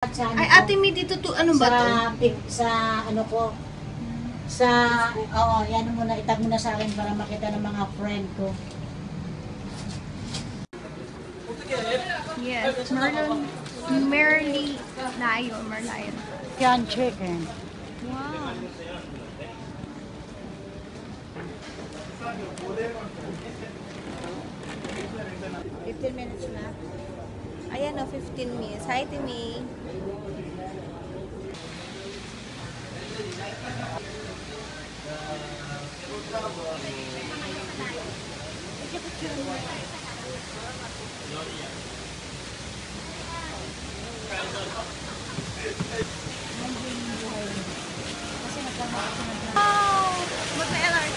Sa ano Ay, ko, ate, may dito to, ano ba to? sa ano ko, sa, oo, yan mo na, itag mo na sa akin para makita ng mga friend ko. Yes, Merlon, Merly Lion, Merlion. Yan, chicken. Wow. Minutes na. Ayan o, 15 minutes. Hi, Timmy. Wow! Ba't may alarm?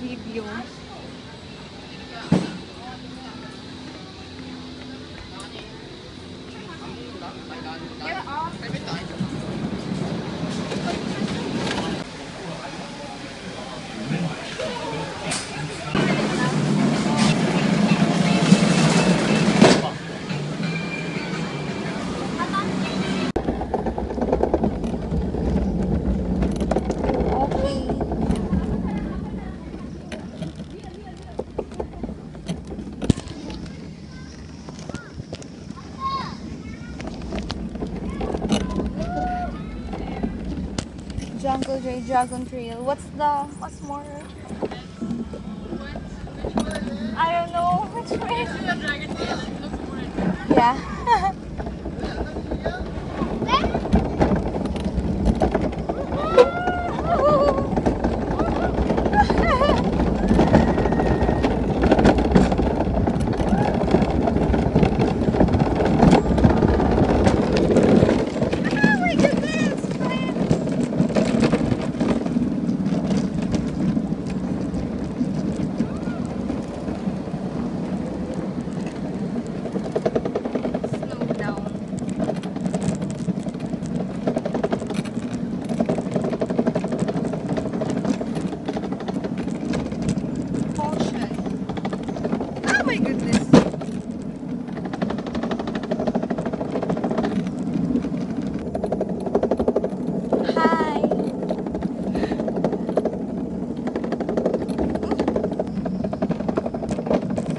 Video. Okay. Jungle J Dragon Trail. What's more? I don't know which way. Yeah. Oh my goodness! Slow down. Caution. Oh my goodness. Hi.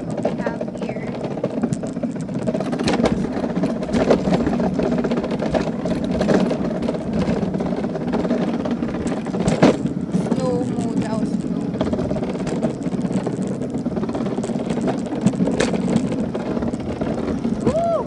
What we have here. Slow mo daw, slow. Woo!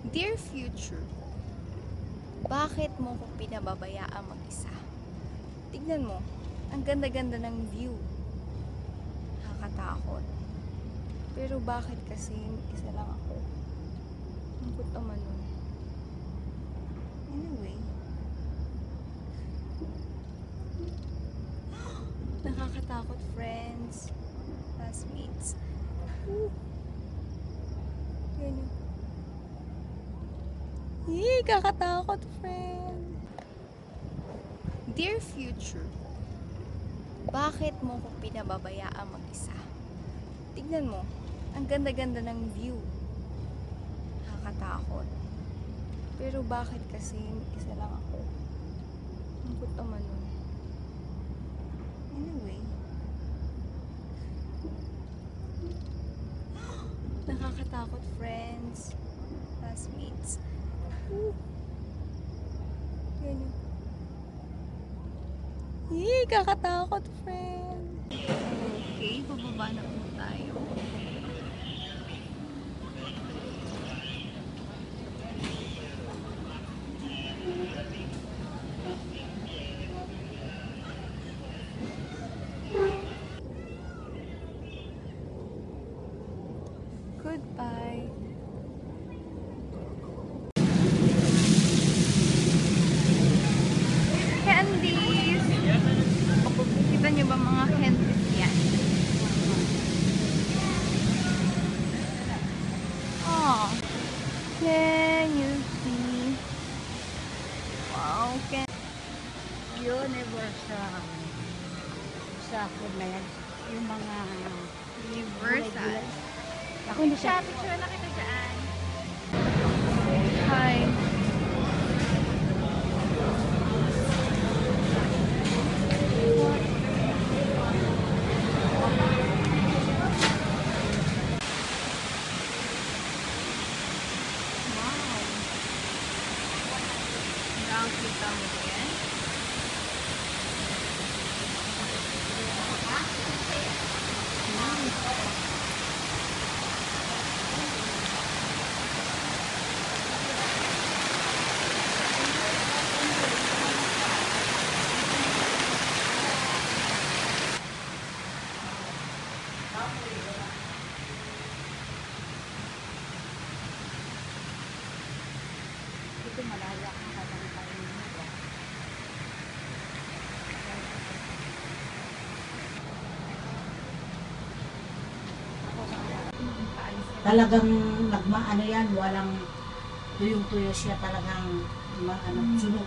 Dear future, bakit mo ko pinababayaan mag-isa? Tignan mo, ang ganda-ganda ng view. Nakakatakot. Pero bakit kasi isa lang ako? Ang gut naman nun. Anyway. Nakakatakot, friends. Classmates. Woo. Yan yun. Yee, kakatakot, friend. Dear future, bakit mo ko pinababayaan mag-isa? Tignan mo, ang ganda-ganda ng view. Nakakatakot. Pero bakit kasi isa lang ako? Ang gut naman nun. Anyway. Nakakatakot, friends. Classmates. Woo. Tignan nyo. Yee, kakatakot, friend. Okay, bababa na po tayo. Goodbye. Candies! Kita niyo ba mga candies yan? Oh, can you see? Wow, Universal. Sa food na yan. Yung mga Universal. Ako hindi siya. Picture na kita dyan. Hi. Ang kita mo yan. Ito malala ang habang tayo nito. Talagang nagmaano yan, walang tuyong-tuyo siya talagang sunog.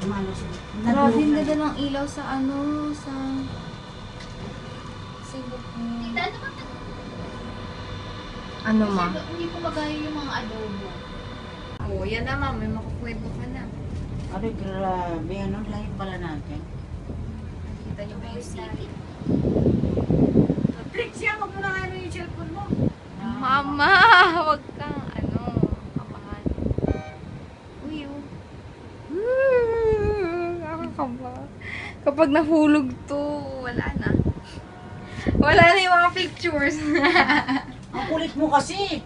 Maano siya. Grabe, ang Nadulog ganda ng ilaw sa ano, sa ano ma? Hindi ko magaya yung mga adobo. Oh, yan naman, may makukwento ka na. Abi, grabe. Ano, live pala natin. Nakita niyo ba yung city? Trixie, wag mo na ano yung cellphone mo. Mama, wag kang ano, kabahan. Uy, oh. Nakakaba. Kapag nahulog to, wala na. Wala na yung mga pictures. Ang kulit mo kasi.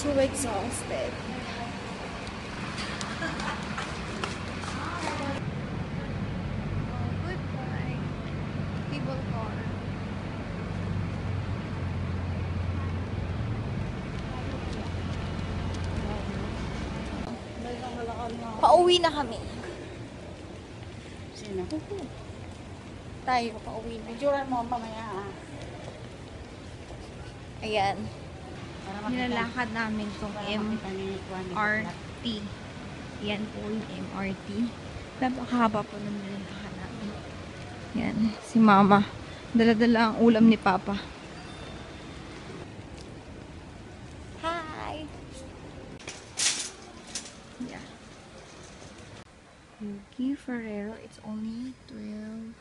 So exhausted. Goodbye. People car. Pauwi na kami. Sino? Tayo, pauwi na. Picturean mo mamaya ha. Ayan. Para makita. Nilalakad namin tong Para makita ni Juan. MRT. Yan po yung MRT. Napakahaba po ng nilalakad namin. Yan, si Mama. Dala-dala ang ulam ni Papa. Hi! Yeah. Yuki Ferrero, it's only $12.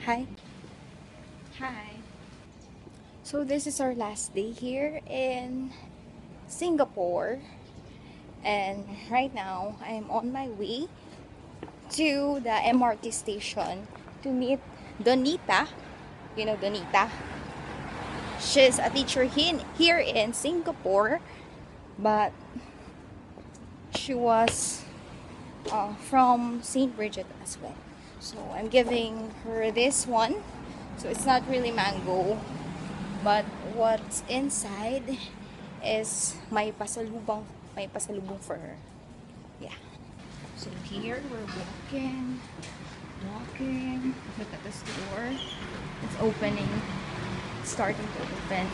Hi. Hi. So this is our last day here in Singapore. And right now, I'm on my way to the MRT station to meet Donita. You know Donita? She's a teacher here in Singapore, but she was from St. Bridget as well. So I'm giving her this one. So it's not really mango, but what's inside is may pasalubong for her. Yeah. So here we're walking. Look at this door. It's opening. It's starting to open.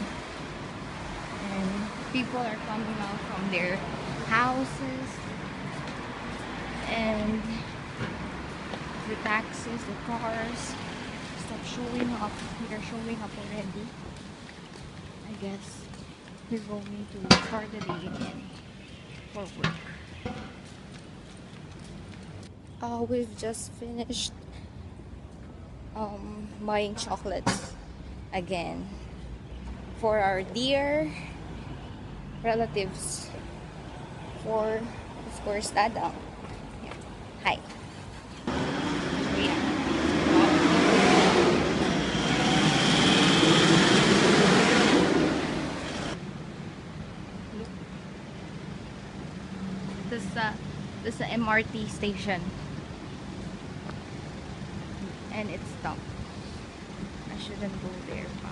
And people are coming out from their houses. And the taxis, the cars stop showing up. They're showing up already. I guess we're going to start the day again for work. we've just finished buying chocolates again for our dear relatives, for of course Dada. Yeah. Hi. So, yeah. This is the MRT station, and it's stopped. I shouldn't go there pa.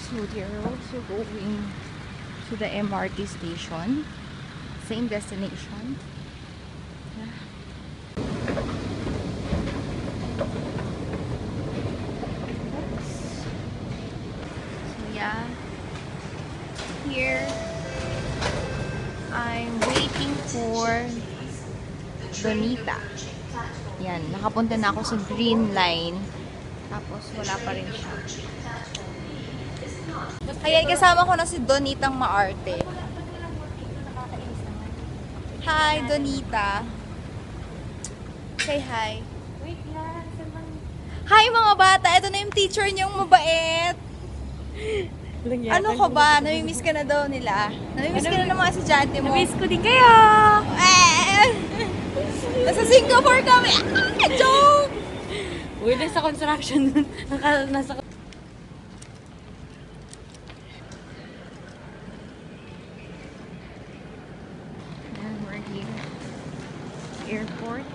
So they're also going to the MRT station, same destination. Yeah. Oops. So yeah, here I'm waiting for Donita. Yan, nakapunta na ako sa green line. Tapos wala pa rin siya. Ayan, kasama ko na si Donitang Maarte. Hi, Donita. Say hi. Wait lang. Hi mga bata, ito na yung teacher niyong mabait. Ano ka ba? Namimiss ka na daw nila. Namimiss ka na ng mga estudyante mo. Namiss ko din kayo! Nasa Singapore kami. Joke! Uy, nasa construction dun. Nasa... And we're here. Airport.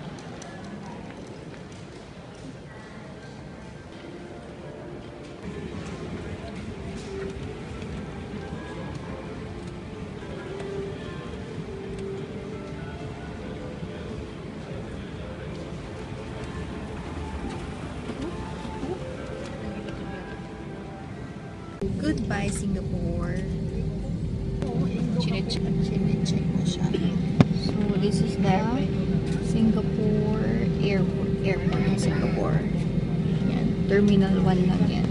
Goodbye, Singapore. Chinecheck na siya. So, this is the Singapore airport in Singapore. Yan. Terminal 1 lang yan.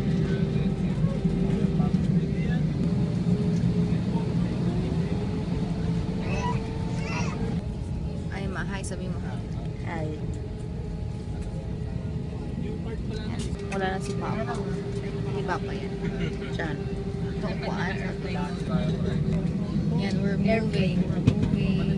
Ay, hi, sabi mo. Hi. Yan. Wala na si Papa. Iba pa yan. Diyan. Itong kuan. Yan, we're moving. We're moving.